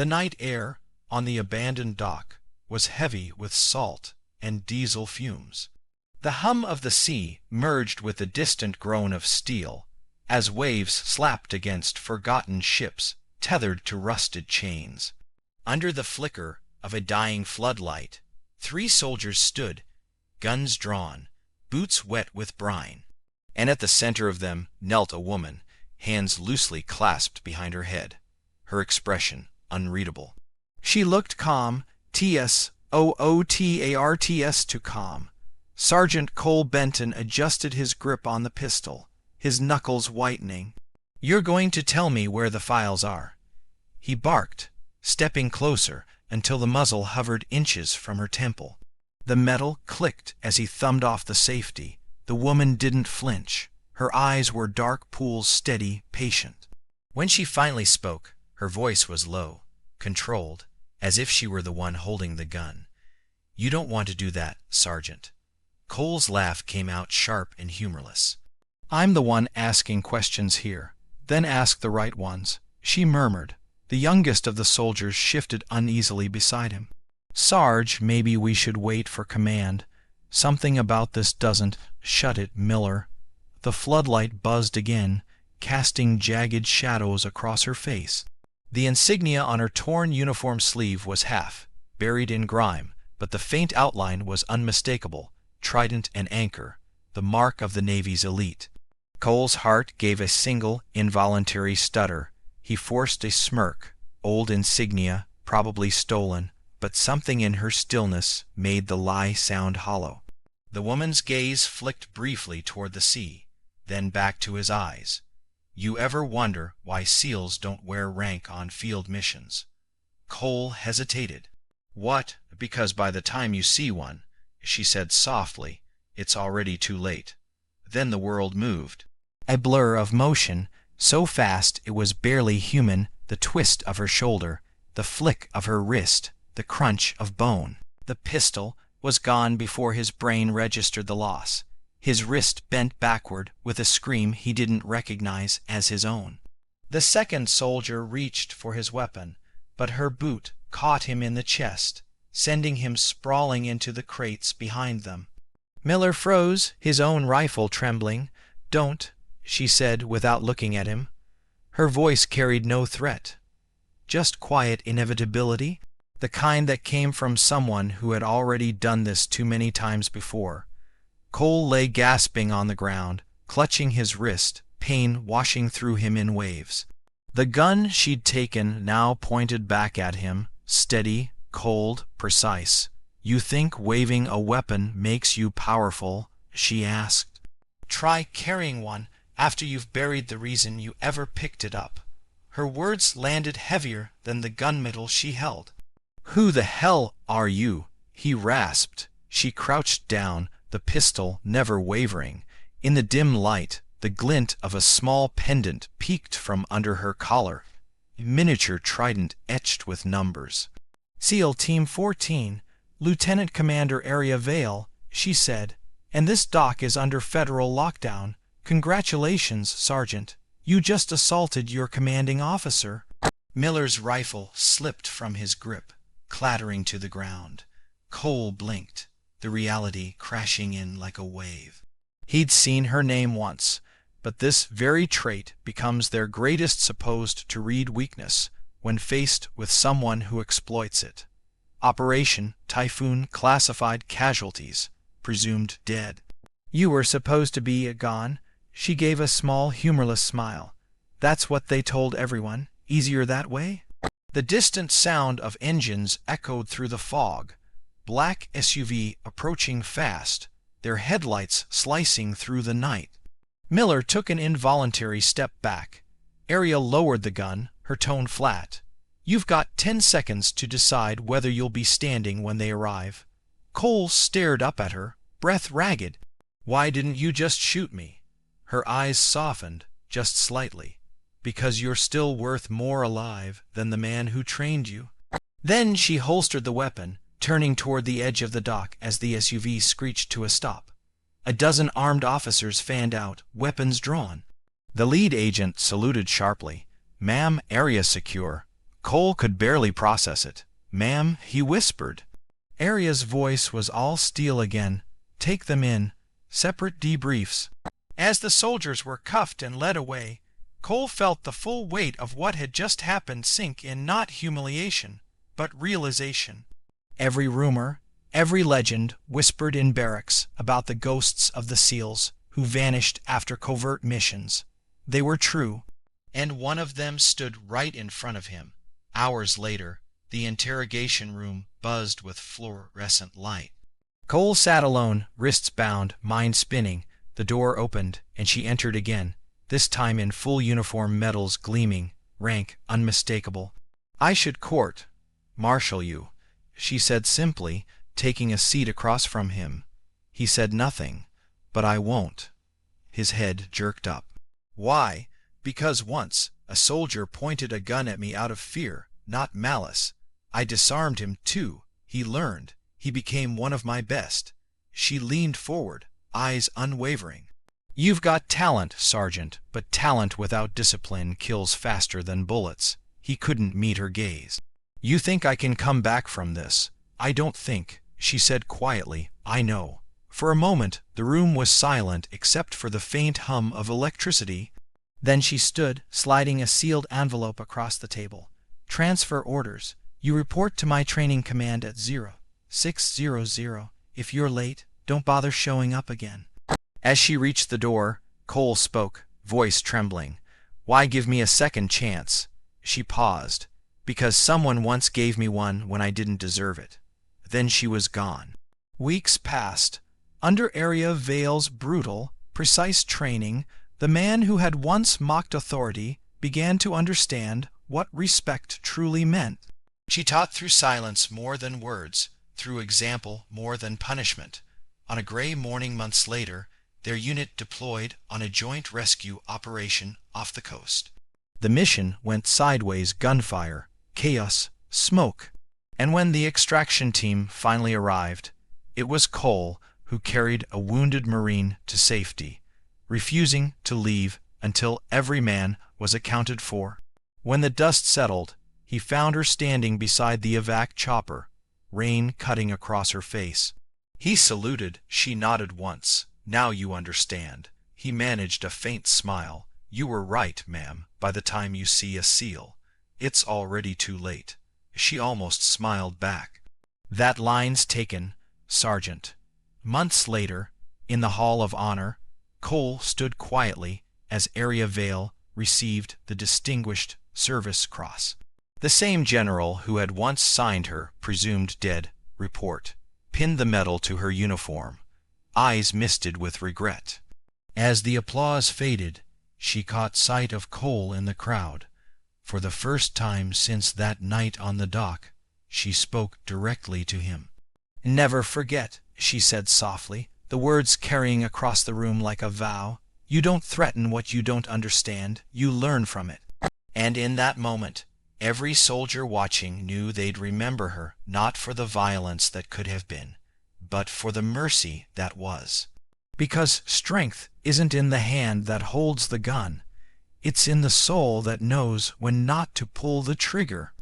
The night air on the abandoned dock was heavy with salt and diesel fumes. The hum of the sea merged with the distant groan of steel as waves slapped against forgotten ships tethered to rusted chains. Under the flicker of a dying floodlight, 3 soldiers stood, guns drawn, boots wet with brine, and at the center of them knelt a woman, hands loosely clasped behind her head, her expression unreadable. She looked calm, T-S-O-O-T-A-R-T-S to calm. Sergeant Cole Benton adjusted his grip on the pistol, his knuckles whitening. "You're going to tell me where the files are," he barked, stepping closer until the muzzle hovered inches from her temple. The metal clicked as he thumbed off the safety. The woman didn't flinch. Her eyes were dark pools, steady, patient. When she finally spoke, her voice was low, controlled, as if she were the one holding the gun. "You don't want to do that, Sergeant." Cole's laugh came out sharp and humorless. "I'm the one asking questions here. Then ask the right ones," she murmured. The youngest of the soldiers shifted uneasily beside him. "Sarge, maybe we should wait for command. Something about this doesn't—" "Shut it, Miller." The floodlight buzzed again, casting jagged shadows across her face. The insignia on her torn uniform sleeve was half buried in grime, but the faint outline was unmistakable, trident and anchor, the mark of the Navy's elite. Cole's heart gave a single, involuntary stutter. He forced a smirk. Old insignia, probably stolen, but something in her stillness made the lie sound hollow. The woman's gaze flicked briefly toward the sea, then back to his eyes. "You ever wonder why SEALs don't wear rank on field missions?" Cole hesitated. "What? Because by the time you see one," she said softly, "it's already too late." Then the world moved. A blur of motion, so fast it was barely human, the twist of her shoulder, the flick of her wrist, the crunch of bone. The pistol was gone before his brain registered the loss. His wrist bent backward with a scream he didn't recognize as his own. The second soldier reached for his weapon, but her boot caught him in the chest, sending him sprawling into the crates behind them. Miller froze, his own rifle trembling. "Don't," she said without looking at him. Her voice carried no threat, just quiet inevitability, the kind that came from someone who had already done this too many times before. Cole lay gasping on the ground, clutching his wrist, pain washing through him in waves. The gun she'd taken now pointed back at him, steady, cold, precise. "You think waving a weapon makes you powerful?" she asked. "Try carrying one after you've buried the reason you ever picked it up." Her words landed heavier than the gunmetal she held. "Who the hell are you?" he rasped. She crouched down, the pistol never wavering. In the dim light, the glint of a small pendant peeked from under her collar, a miniature trident etched with numbers. "SEAL Team 14, Lieutenant Commander Aria Vale," she said, "and this dock is under federal lockdown. Congratulations, Sergeant. You just assaulted your commanding officer." Miller's rifle slipped from his grip, clattering to the ground. Cole blinked, the reality crashing in like a wave. He'd seen her name once, but this very trait becomes their greatest supposed to read weakness when faced with someone who exploits it. Operation Typhoon classified casualties, presumed dead. "You were supposed to be gone." She gave a small, humorless smile. "That's what they told everyone. Easier that way?" The distant sound of engines echoed through the fog. Black SUV approaching fast, their headlights slicing through the night. Miller took an involuntary step back. Aria lowered the gun, her tone flat. "You've got 10 seconds to decide whether you'll be standing when they arrive." Cole stared up at her, breath ragged. "Why didn't you just shoot me?" Her eyes softened, just slightly. "Because you're still worth more alive than the man who trained you." Then she holstered the weapon, turning toward the edge of the dock as the SUV screeched to a stop. A dozen armed officers fanned out, weapons drawn. The lead agent saluted sharply. "Ma'am, area secure." Cole could barely process it. "Ma'am," he whispered. Aria's voice was all steel again. "Take them in. Separate debriefs." As the soldiers were cuffed and led away, Cole felt the full weight of what had just happened sink in not humiliation, but realization. Every rumor, every legend whispered in barracks about the ghosts of the SEALs who vanished after covert missions. They were true, and one of them stood right in front of him. Hours later, the interrogation room buzzed with fluorescent light. Cole sat alone, wrists bound, mind spinning. The door opened, and she entered again, this time in full uniform, medals gleaming, rank unmistakable. "I should court-martial you," she said simply, taking a seat across from him. He said nothing. "But I won't." His head jerked up. "Why?" "Because once a soldier pointed a gun at me out of fear, not malice. I disarmed him, too. He learned. He became one of my best." She leaned forward, eyes unwavering. "You've got talent, Sergeant, but talent without discipline kills faster than bullets." He couldn't meet her gaze. "You think I can come back from this?" "I don't think," she said quietly. "I know." For a moment the room was silent except for the faint hum of electricity. Then she stood, sliding a sealed envelope across the table. "Transfer orders. You report to my training command at 0600. If you're late, don't bother showing up again." As she reached the door, Cole spoke, voice trembling. "Why give me a second chance?" She paused. "Because someone once gave me one when I didn't deserve it." Then she was gone. Weeks passed. Under Aria Vale's brutal, precise training, the man who had once mocked authority began to understand what respect truly meant. She taught through silence more than words, through example more than punishment. On a gray morning months later, their unit deployed on a joint rescue operation off the coast. The mission went sideways: gunfire, chaos, smoke. And when the extraction team finally arrived, it was Cole who carried a wounded Marine to safety, refusing to leave until every man was accounted for. When the dust settled, he found her standing beside the evac chopper, rain cutting across her face. He saluted. She nodded once. "Now you understand." He managed a faint smile. "You were right, ma'am. By the time you see a SEAL, it's already too late." She almost smiled back. "That line's taken, Sergeant." Months later, in the Hall of Honor, Cole stood quietly as Aria Vale received the Distinguished Service Cross. The same general who had once signed her presumed dead report pinned the medal to her uniform, eyes misted with regret. As the applause faded, she caught sight of Cole in the crowd. For the first time since that night on the dock, she spoke directly to him. "Never forget," she said softly, the words carrying across the room like a vow. "You don't threaten what you don't understand. You learn from it." And in that moment, every soldier watching knew they'd remember her, not for the violence that could have been, but for the mercy that was. Because strength isn't in the hand that holds the gun. It's in the soul that knows when not to pull the trigger.